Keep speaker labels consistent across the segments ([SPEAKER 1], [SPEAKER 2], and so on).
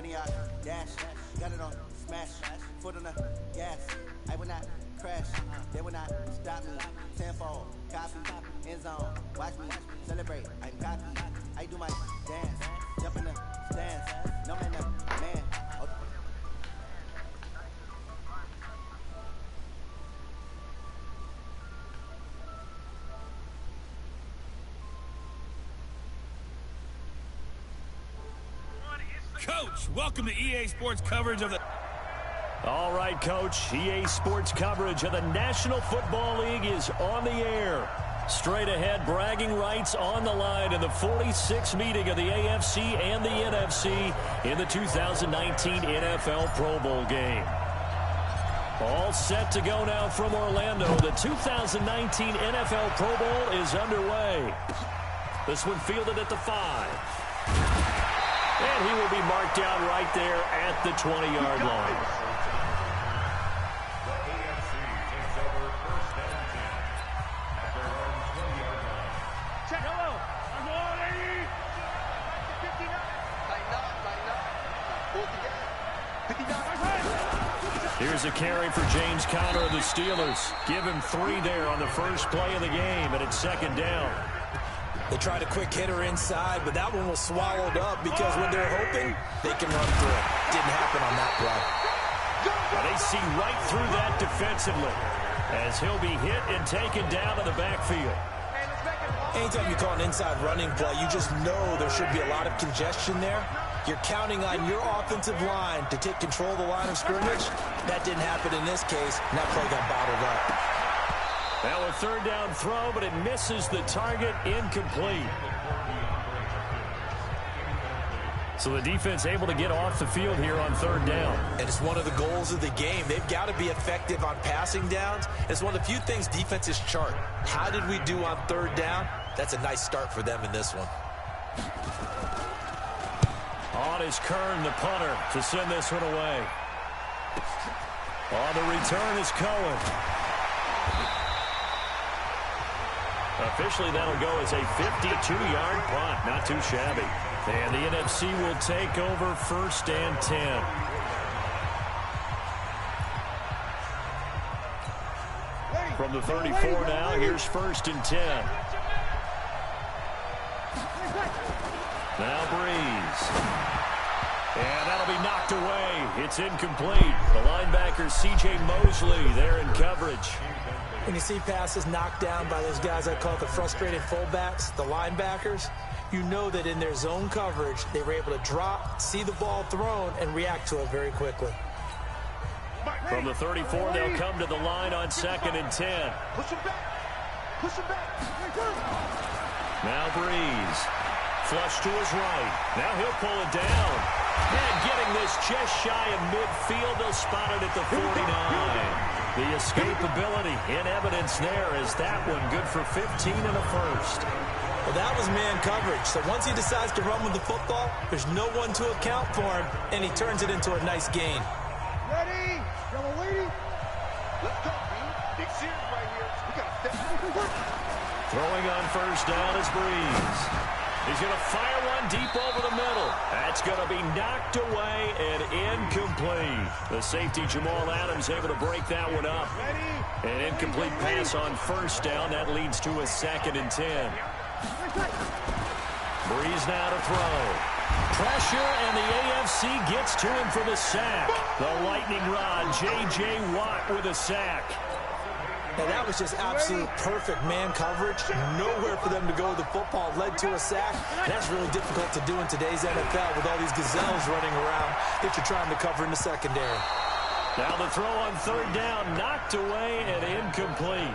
[SPEAKER 1] 20-yard dash, got it on smash, foot on the gas. I will not crash, they will not stop me. Tenfold, copy, end zone, watch me celebrate. I'm cocky, I do my dance, jump in the stands, no man, no man. Oh.
[SPEAKER 2] Coach, welcome to EA Sports coverage of the...
[SPEAKER 3] All right, Coach. EA Sports coverage of the National Football League is on the air. Straight ahead, bragging rights on the line in the 46th meeting of the AFC and the NFC in the 2019 NFL Pro Bowl game. All set to go now from Orlando. The 2019 NFL Pro Bowl is underway. This one fielded at the 5. And he will be marked down right there at the 20-yard line.
[SPEAKER 4] The AFC takes over first and 10 at their own 20-yard line.
[SPEAKER 5] Check. Hello. I'm on 80. 59.
[SPEAKER 3] Here's a carry for James Conner of the Steelers. Give him 3 there on the first play of the game, and it's second down.
[SPEAKER 6] They tried a quick hitter inside, but that one was swallowed up because when they're hoping, they can run through it. Didn't happen on that play.
[SPEAKER 3] Well, they see right through that defensively as he'll be hit and taken down to the backfield.
[SPEAKER 6] Anytime you call an inside running play, you just know there should be a lot of congestion there. You're counting on your offensive line to take control of the line of scrimmage. That didn't happen in this case, and that play got bottled up.
[SPEAKER 3] Now a third down throw, but it misses the target, incomplete. So the defense able to get off the field here on third down.
[SPEAKER 6] And it's one of the goals of the game. They've got to be effective on passing downs. It's one of the few things defenses chart. How did we do on third down? That's a nice start for them in this one.
[SPEAKER 3] On is Kern, the punter, to send this one away. On the return is Cohen. Officially, that'll go as a 52-yard punt. Not too shabby. And the NFC will take over first and 10. From the 34 now, here's first and 10. Now Breeze. And that'll be knocked away. It's incomplete. The linebacker, C.J. Mosley, there in coverage.
[SPEAKER 6] When you see passes knocked down by those guys I call the frustrated fullbacks, the linebackers, you know that in their zone coverage, they were able to drop, see the ball thrown, and react to it very quickly.
[SPEAKER 3] From the 34, they'll come to the line on second and 10.
[SPEAKER 5] Push him back. Push him back.
[SPEAKER 3] Now Breeze. Flush to his right. Now he'll pull it down. And getting this just shy of midfield, they'll spot it at the 49. The escapability in evidence there is that one good for 15 and a first.
[SPEAKER 6] Well, that was man coverage. So once he decides to run with the football, there's no one to account for him, and he turns it into a nice gain.
[SPEAKER 5] Ready? Yellow lady. Let's go, B. Big series right here. We got to step.
[SPEAKER 3] Throwing on first down is Breeze. He's going to fire one deep over the middle. That's going to be knocked away and incomplete. The safety, Jamal Adams, able to break that one up. An incomplete pass on first down. That leads to a second and 10. Breeze now to throw. Pressure, and the AFC gets to him for the sack. The lightning rod, J.J. Watt with a sack.
[SPEAKER 6] Now, that was just absolute perfect man coverage. Nowhere for them to go with the football. Led to a sack. And that's really difficult to do in today's NFL with all these gazelles running around that you're trying to cover in the secondary.
[SPEAKER 3] Now the throw on third down, knocked away and incomplete.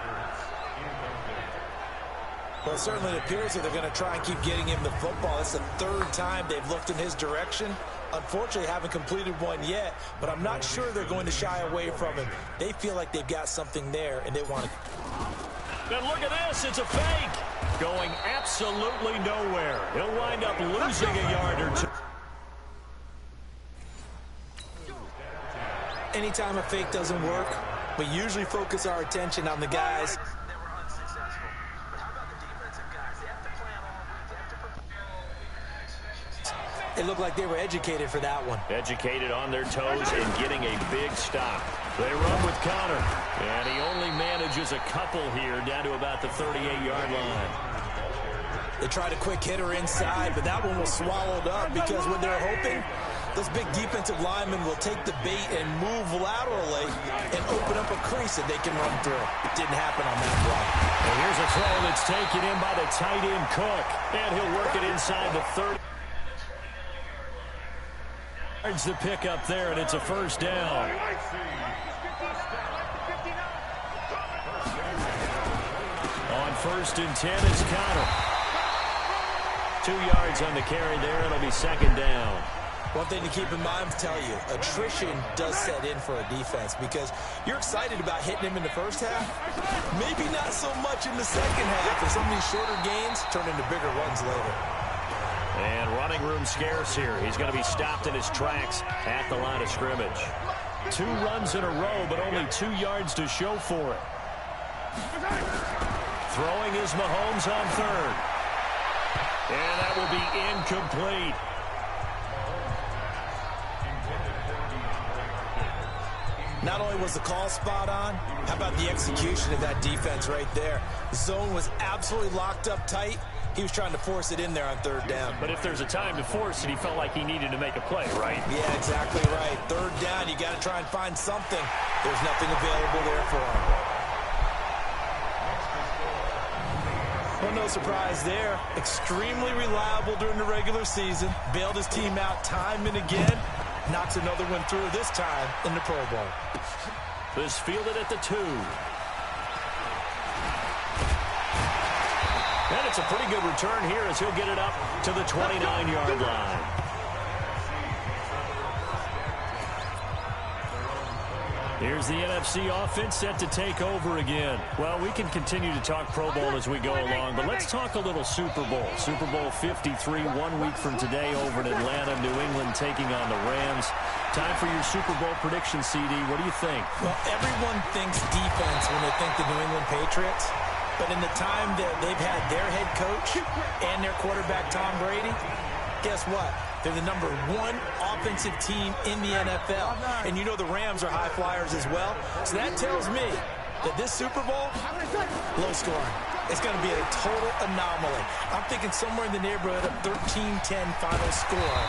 [SPEAKER 6] Well, certainly it appears that they're going to try and keep getting him the football. That's the third time they've looked in his direction. Unfortunately, haven't completed one yet, but I'm not sure they're going to shy away from him. They feel like they've got something there, and they want to.
[SPEAKER 3] And look at this. It's a fake. Going absolutely nowhere. He'll wind up losing a yard or two.
[SPEAKER 6] Anytime a fake doesn't work, we usually focus our attention on the guys. They look like they were educated for that one.
[SPEAKER 3] Educated on their toes and getting a big stop. They run with Connor, and he only manages a couple here down to about the 38-yard line.
[SPEAKER 6] They tried a quick hitter inside, but that one was swallowed up because what they're hoping, those big defensive linemen will take the bait and move laterally and open up a crease that they can run through. It didn't happen on that block.
[SPEAKER 3] And here's a throw that's taken in by the tight end Cook, and he'll work it inside the 30. There's the pick up there, and it's a first down. On 1st and 10 is Connor. 2 yards on the carry there. It'll be second down.
[SPEAKER 6] One thing to keep in mind, to tell you, attrition does set in for a defense because you're excited about hitting him in the first half. Maybe not so much in the second half, and some of these shorter gains turn into bigger runs later.
[SPEAKER 3] And running room scarce here. He's going to be stopped in his tracks at the line of scrimmage. 2 runs in a row, but only 2 yards to show for it. Throwing is Mahomes on 3rd. And that will be incomplete.
[SPEAKER 6] Not only was the call spot on, how about the execution of that defense right there? The zone was absolutely locked up tight. He was trying to force it in there on 3rd down.
[SPEAKER 3] But if there's a time to force it, he felt like he needed to make a play, right?
[SPEAKER 6] Yeah, exactly right. 3rd down, you got to try and find something. There's nothing available there for him. Well, no surprise there. Extremely reliable during the regular season. Bailed his team out time and again. Knocks another one through this time in the Pro Bowl.
[SPEAKER 3] This fielded at the 2. And it's a pretty good return here as he'll get it up to the 29-yard line. Here's the NFC offense set to take over again. Well, we can continue to talk Pro Bowl as we go along, but let's talk a little Super Bowl. Super Bowl 53, 1 week from today over in Atlanta, New England taking on the Rams. Time for your Super Bowl prediction, CD. What do you think?
[SPEAKER 6] Well, everyone thinks defense when they think the New England Patriots, but in the time that they've had their head coach and their quarterback, Tom Brady, guess what? They're the #1 offensive team in the NFL. And you know the Rams are high flyers as well. So that tells me that this Super Bowl, low scoring. It's going to be a total anomaly. I'm thinking somewhere in the neighborhood of 13-10 final score.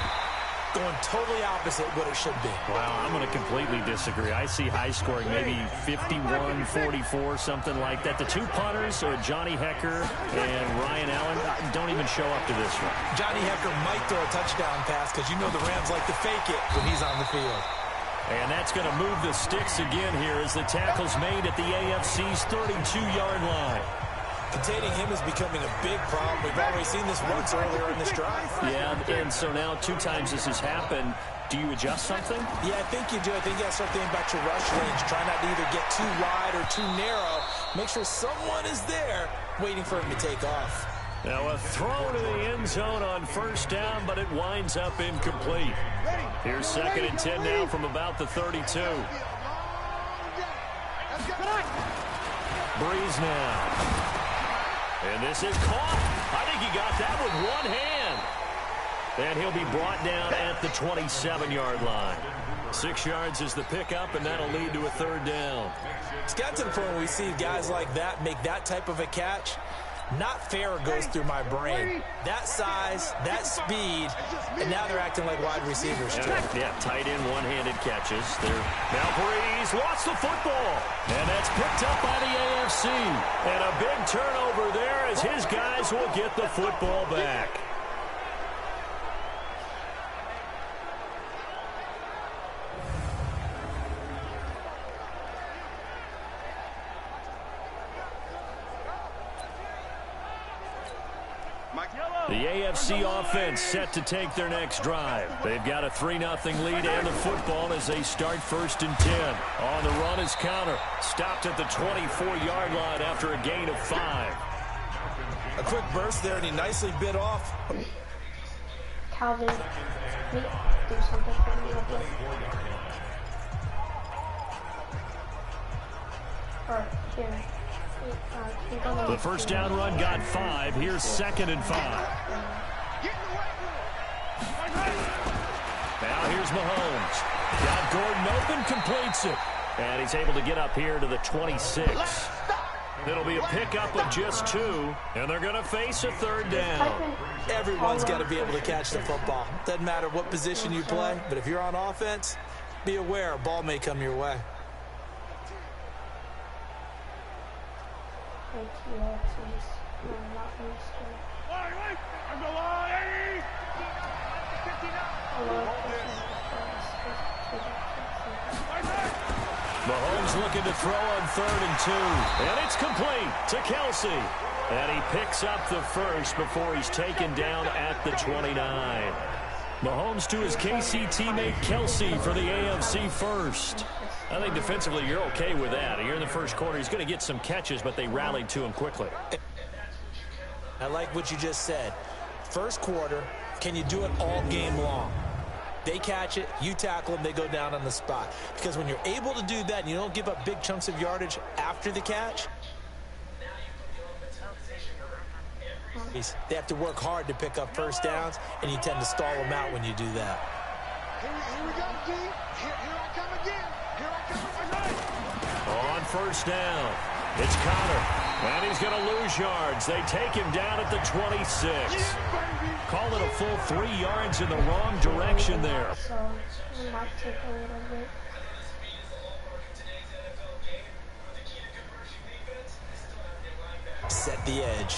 [SPEAKER 6] Going totally opposite what it should be.
[SPEAKER 3] Wow, I'm going to completely disagree. I see high scoring, maybe 51-44, something like that. The 2 punters, Johnny Hecker and Ryan Allen, don't even show up to this one.
[SPEAKER 6] Johnny Hecker might throw a touchdown pass because you know the Rams like to fake it when he's on the field.
[SPEAKER 3] And that's going to move the sticks again here as the tackle's made at the AFC's 32-yard line.
[SPEAKER 6] Containing him is becoming a big problem. We've already seen this once earlier in this drive.
[SPEAKER 3] Yeah, and so now 2 times this has happened. Do you adjust something?
[SPEAKER 6] Yeah, I think you do. I think you have something about your rush range. Try not to either get too wide or too narrow. Make sure someone is there waiting for him to take off.
[SPEAKER 3] Now a throw to the end zone on 1st down, but it winds up incomplete. Here's 2nd and 10 now from about the 32. Breeze now. And this is caught. I think he got that with one hand. And he'll be brought down at the 27-yard line. 6 yards is the pickup, and that'll lead to a 3rd down.
[SPEAKER 6] It's got to the point where we see guys like that make that type of a catch. Not fair goes through my brain. That size, that speed, and now they're acting like wide receivers.
[SPEAKER 3] Yeah, tight end one-handed catches. Now Breeze lost the football, and that's picked up by the AFC. And a big turnover there as his guys will get the football back. The AFC offense set to take their next drive. They've got a 3-0 lead and the football as they start 1st and 10. On the run is Connor. Stopped at the 24-yard line after a gain of 5.
[SPEAKER 6] A quick burst there, and he nicely bit off.
[SPEAKER 7] Calvin, can you do something for me real quick? Or here.
[SPEAKER 3] The 1st down run got 5. Here's 2nd and 5. here's Mahomes. Got Gordon open, completes it. And he's able to get up here to the 26. It'll be a pickup of just 2, and they're going to face a third down.
[SPEAKER 6] Everyone's got to be able to catch the football. Doesn't matter what position you play, but if you're on offense, be aware a ball may come your way.
[SPEAKER 3] Mahomes looking to throw on 3rd and 2. And it's complete to Kelsey. And he picks up the first before he's taken down at the 29. Mahomes to his KC teammate Kelsey for the AFC first. I think defensively you're okay with that. Here in the first quarter, he's going to get some catches, but they rallied to him quickly.
[SPEAKER 6] I like what you just said. First quarter, can you do it all game long? They catch it, you tackle them, they go down on the spot. Because when you're able to do that and you don't give up big chunks of yardage after the catch, they have to work hard to pick up first downs, and you tend to stall them out when you do that.
[SPEAKER 5] Here we go, D. Here I come again. Here I come.
[SPEAKER 3] On first down, it's Connor. And he's going to lose yards. They take him down at the 26. Call it a full 3 yards in the wrong direction there.
[SPEAKER 7] So it might take a little bit.
[SPEAKER 6] Set the edge.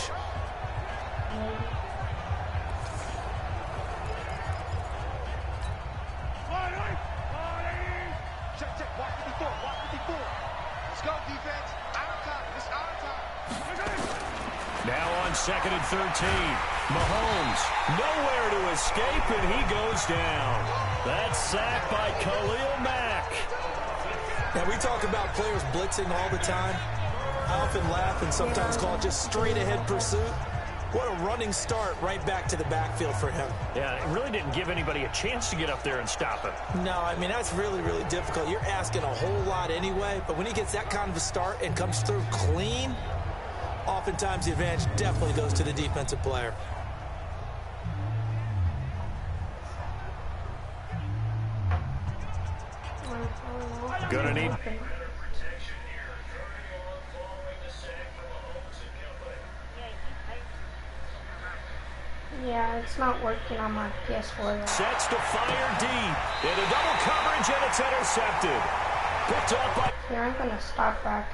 [SPEAKER 5] Check. Watch 54. Let's go, defense. Our time. It's our time.
[SPEAKER 3] Now on 2nd and 13. Mahomes nowhere to escape, and he goes down. That's sacked by Khalil Mack.
[SPEAKER 6] Now, we talk about players blitzing all the time. I often laugh and sometimes call it just straight-ahead pursuit. What a running start right back to the backfield for him.
[SPEAKER 3] Yeah, it really didn't give anybody a chance to get up there and stop him.
[SPEAKER 6] No, I mean, that's really, really difficult. You're asking a whole lot anyway, but when he gets that kind of a start and comes through clean, oftentimes the advantage definitely goes to the defensive player.
[SPEAKER 3] Gonna need...
[SPEAKER 7] Yeah, it's not working on my PS4.
[SPEAKER 3] Sets to fire deep. Into double coverage, and it's intercepted. Picked up by...
[SPEAKER 7] Here, I'm gonna stop back.